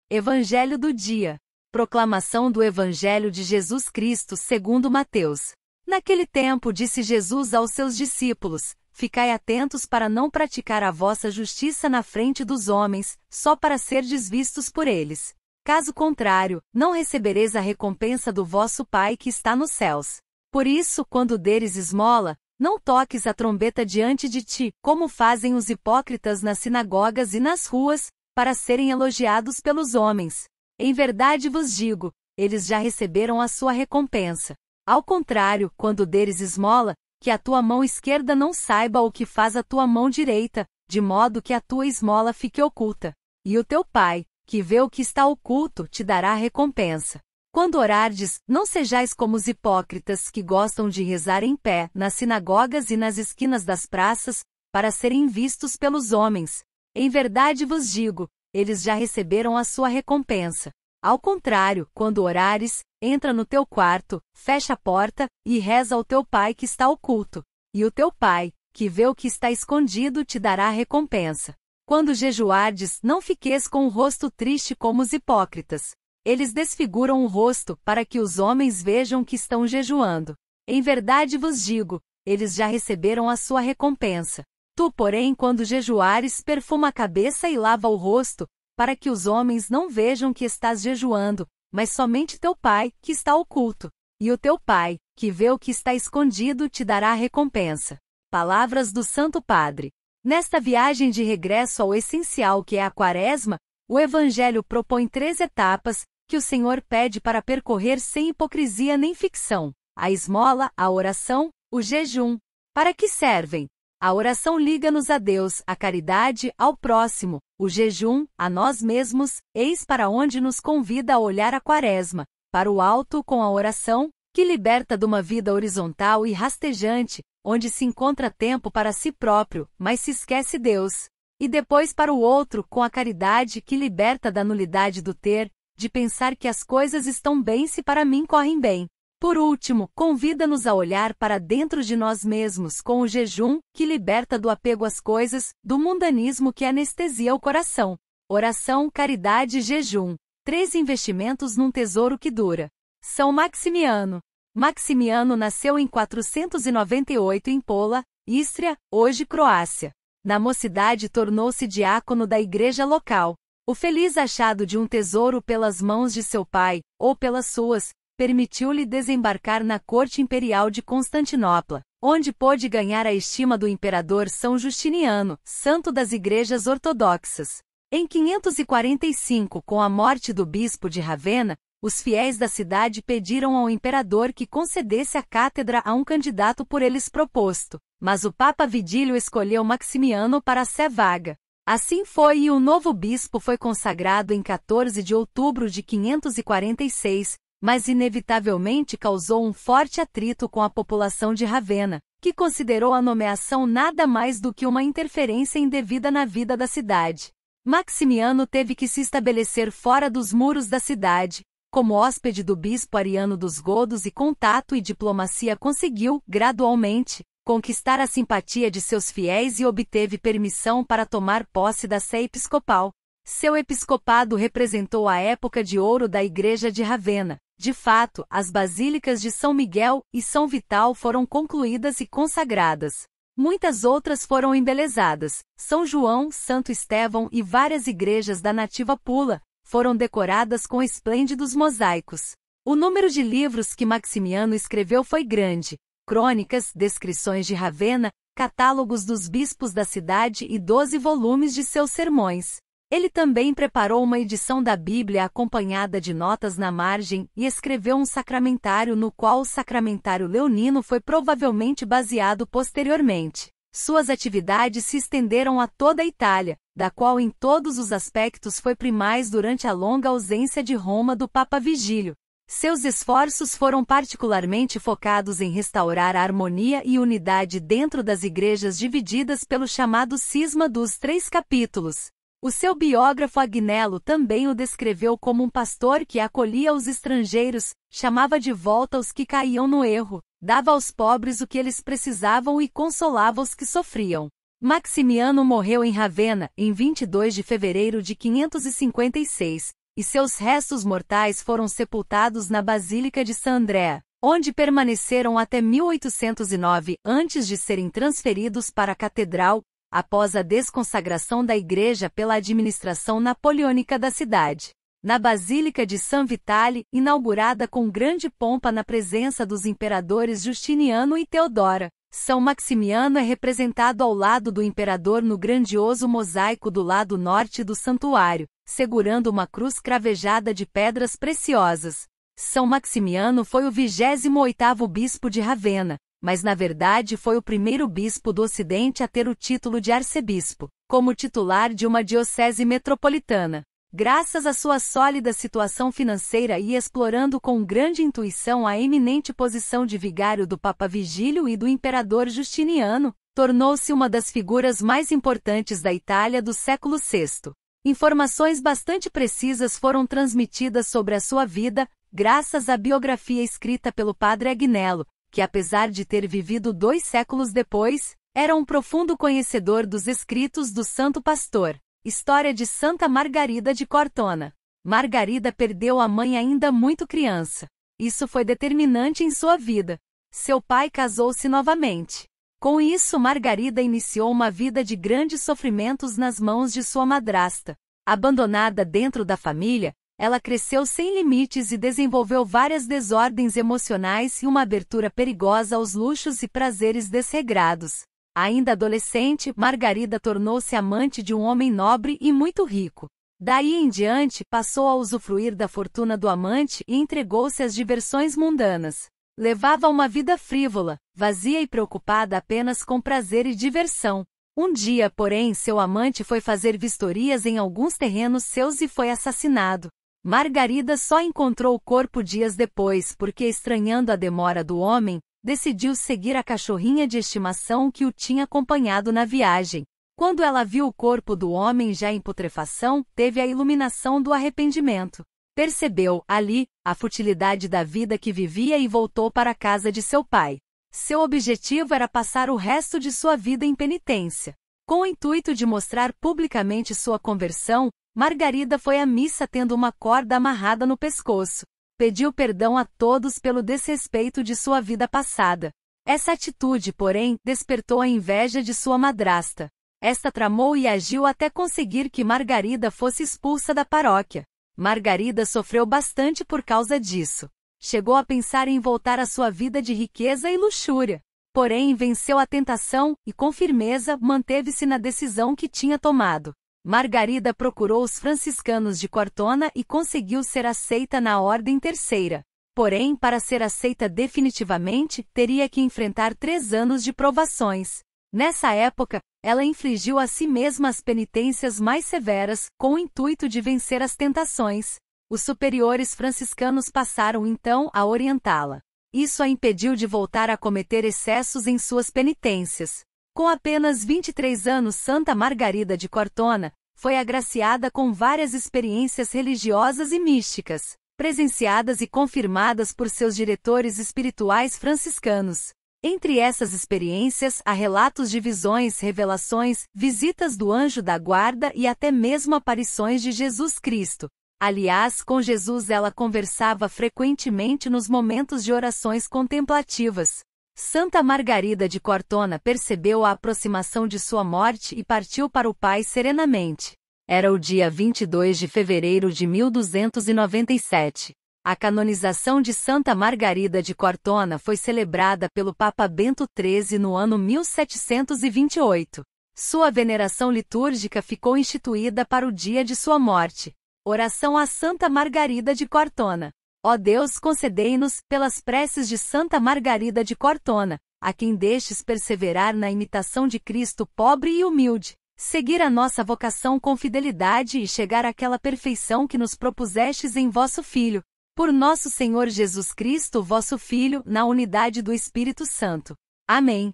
Evangelho do dia. Proclamação do Evangelho de Jesus Cristo segundo Mateus. Naquele tempo disse Jesus aos seus discípulos: Ficai atentos para não praticar a vossa justiça na frente dos homens, só para serdes vistos por eles. Caso contrário, não recebereis a recompensa do vosso Pai que está nos céus. Por isso, quando deres esmola, não toques a trombeta diante de ti, como fazem os hipócritas nas sinagogas e nas ruas, para serem elogiados pelos homens. Em verdade vos digo, eles já receberam a sua recompensa. Ao contrário, quando deres esmola, que a tua mão esquerda não saiba o que faz a tua mão direita, de modo que a tua esmola fique oculta. E o teu Pai, que vê o que está oculto, te dará a recompensa. Quando orardes, não sejais como os hipócritas que gostam de rezar em pé, nas sinagogas e nas esquinas das praças, para serem vistos pelos homens. Em verdade vos digo, eles já receberam a sua recompensa. Ao contrário, quando orares, entra no teu quarto, fecha a porta, e reza ao teu Pai que está oculto. E o teu Pai, que vê o que está escondido, te dará a recompensa. Quando jejuardes, não fiqueis com o rosto triste como os hipócritas. Eles desfiguram o rosto, para que os homens vejam que estão jejuando. Em verdade vos digo, eles já receberam a sua recompensa. Tu, porém, quando jejuares, perfuma a cabeça e lava o rosto, para que os homens não vejam que estás jejuando, mas somente teu Pai, que está oculto. E o teu Pai, que vê o que está escondido, te dará a recompensa. Palavras do Santo Padre. Nesta viagem de regresso ao essencial que é a Quaresma, o Evangelho propõe 3 etapas, que o Senhor pede para percorrer sem hipocrisia nem ficção: a esmola, a oração, o jejum. Para que servem? A oração liga-nos a Deus, a caridade, ao próximo, o jejum, a nós mesmos. Eis para onde nos convida a olhar a Quaresma: para o alto com a oração, que liberta de uma vida horizontal e rastejante, onde se encontra tempo para si próprio, mas se esquece Deus. E depois para o outro com a caridade, que liberta da nulidade do ter, de pensar que as coisas estão bem se para mim correm bem. Por último, convida-nos a olhar para dentro de nós mesmos com o jejum, que liberta do apego às coisas, do mundanismo que anestesia o coração. Oração, caridade e jejum. 3 investimentos num tesouro que dura. São Maximiano. Maximiano nasceu em 498 em Pola, Istria, hoje Croácia. Na mocidade tornou-se diácono da igreja local. O feliz achado de um tesouro pelas mãos de seu pai, ou pelas suas, permitiu-lhe desembarcar na corte imperial de Constantinopla, onde pôde ganhar a estima do imperador São Justiniano, santo das igrejas ortodoxas. Em 545, com a morte do bispo de Ravenna, os fiéis da cidade pediram ao imperador que concedesse a cátedra a um candidato por eles proposto, mas o Papa Vidílio escolheu Maximiano para a sé vaga. Assim foi, e o novo bispo foi consagrado em 14 de outubro de 546, mas inevitavelmente causou um forte atrito com a população de Ravenna, que considerou a nomeação nada mais do que uma interferência indevida na vida da cidade. Maximiano teve que se estabelecer fora dos muros da cidade. Como hóspede do bispo Ariano dos Godos, e com tato e diplomacia conseguiu, gradualmente, conquistar a simpatia de seus fiéis e obteve permissão para tomar posse da sé episcopal. Seu episcopado representou a época de ouro da igreja de Ravenna. De fato, as basílicas de São Miguel e São Vital foram concluídas e consagradas. Muitas outras foram embelezadas. São João, Santo Estevão e várias igrejas da nativa Pula foram decoradas com esplêndidos mosaicos. O número de livros que Maximiano escreveu foi grande: crônicas, descrições de Ravenna, catálogos dos bispos da cidade e 12 volumes de seus sermões. Ele também preparou uma edição da Bíblia acompanhada de notas na margem e escreveu um sacramentário no qual o sacramentário leonino foi provavelmente baseado posteriormente. Suas atividades se estenderam a toda a Itália, da qual em todos os aspectos foi primaz durante a longa ausência de Roma do Papa Vigílio. Seus esforços foram particularmente focados em restaurar a harmonia e unidade dentro das igrejas divididas pelo chamado cisma dos 3 capítulos. O seu biógrafo Agnello também o descreveu como um pastor que acolhia os estrangeiros, chamava de volta os que caíam no erro, dava aos pobres o que eles precisavam e consolava os que sofriam. Maximiano morreu em Ravenna, em 22 de fevereiro de 556, e seus restos mortais foram sepultados na Basílica de San Andrea, onde permaneceram até 1809, antes de serem transferidos para a Catedral, após a desconsagração da igreja pela administração napoleônica da cidade. Na Basílica de San Vitale, inaugurada com grande pompa na presença dos imperadores Justiniano e Teodora, São Maximiano é representado ao lado do imperador no grandioso mosaico do lado norte do santuário, segurando uma cruz cravejada de pedras preciosas. São Maximiano foi o 28º bispo de Ravenna, mas na verdade foi o primeiro bispo do Ocidente a ter o título de arcebispo, como titular de uma diocese metropolitana. Graças à sua sólida situação financeira e explorando com grande intuição a eminente posição de vigário do Papa Vigílio e do imperador Justiniano, tornou-se uma das figuras mais importantes da Itália do século VI. Informações bastante precisas foram transmitidas sobre a sua vida, graças à biografia escrita pelo padre Agnello, que apesar de ter vivido 2 séculos depois, era um profundo conhecedor dos escritos do Santo Pastor. História de Santa Margarida de Cortona. Margarida perdeu a mãe ainda muito criança. Isso foi determinante em sua vida. Seu pai casou-se novamente. Com isso, Margarida iniciou uma vida de grandes sofrimentos nas mãos de sua madrasta. Abandonada dentro da família, ela cresceu sem limites e desenvolveu várias desordens emocionais e uma abertura perigosa aos luxos e prazeres desregrados. Ainda adolescente, Margarida tornou-se amante de um homem nobre e muito rico. Daí em diante, passou a usufruir da fortuna do amante e entregou-se às diversões mundanas. Levava uma vida frívola, vazia e preocupada apenas com prazer e diversão. Um dia, porém, seu amante foi fazer vistorias em alguns terrenos seus e foi assassinado. Margarida só encontrou o corpo dias depois porque, estranhando a demora do homem, decidiu seguir a cachorrinha de estimação que o tinha acompanhado na viagem. Quando ela viu o corpo do homem já em putrefação, teve a iluminação do arrependimento. Percebeu, ali, a futilidade da vida que vivia e voltou para a casa de seu pai. Seu objetivo era passar o resto de sua vida em penitência. Com o intuito de mostrar publicamente sua conversão, Margarida foi à missa tendo uma corda amarrada no pescoço. Pediu perdão a todos pelo desrespeito de sua vida passada. Essa atitude, porém, despertou a inveja de sua madrasta. Esta tramou e agiu até conseguir que Margarida fosse expulsa da paróquia. Margarida sofreu bastante por causa disso. Chegou a pensar em voltar à sua vida de riqueza e luxúria. Porém, venceu a tentação e, com firmeza, manteve-se na decisão que tinha tomado. Margarida procurou os franciscanos de Cortona e conseguiu ser aceita na Ordem Terceira. Porém, para ser aceita definitivamente, teria que enfrentar 3 anos de provações. Nessa época, ela infligiu a si mesma as penitências mais severas, com o intuito de vencer as tentações. Os superiores franciscanos passaram então a orientá-la. Isso a impediu de voltar a cometer excessos em suas penitências. Com apenas 23 anos, Santa Margarida de Cortona foi agraciada com várias experiências religiosas e místicas, presenciadas e confirmadas por seus diretores espirituais franciscanos. Entre essas experiências, há relatos de visões, revelações, visitas do anjo da guarda e até mesmo aparições de Jesus Cristo. Aliás, com Jesus ela conversava frequentemente nos momentos de orações contemplativas. Santa Margarida de Cortona percebeu a aproximação de sua morte e partiu para o Pai serenamente. Era o dia 22 de fevereiro de 1297. A canonização de Santa Margarida de Cortona foi celebrada pelo Papa Bento XIII no ano 1728. Sua veneração litúrgica ficou instituída para o dia de sua morte. Oração a Santa Margarida de Cortona. Ó Deus, concedei-nos, pelas preces de Santa Margarida de Cortona, a quem deixes perseverar na imitação de Cristo pobre e humilde, seguir a nossa vocação com fidelidade e chegar àquela perfeição que nos propusestes em vosso Filho, por nosso Senhor Jesus Cristo, vosso Filho, na unidade do Espírito Santo. Amém.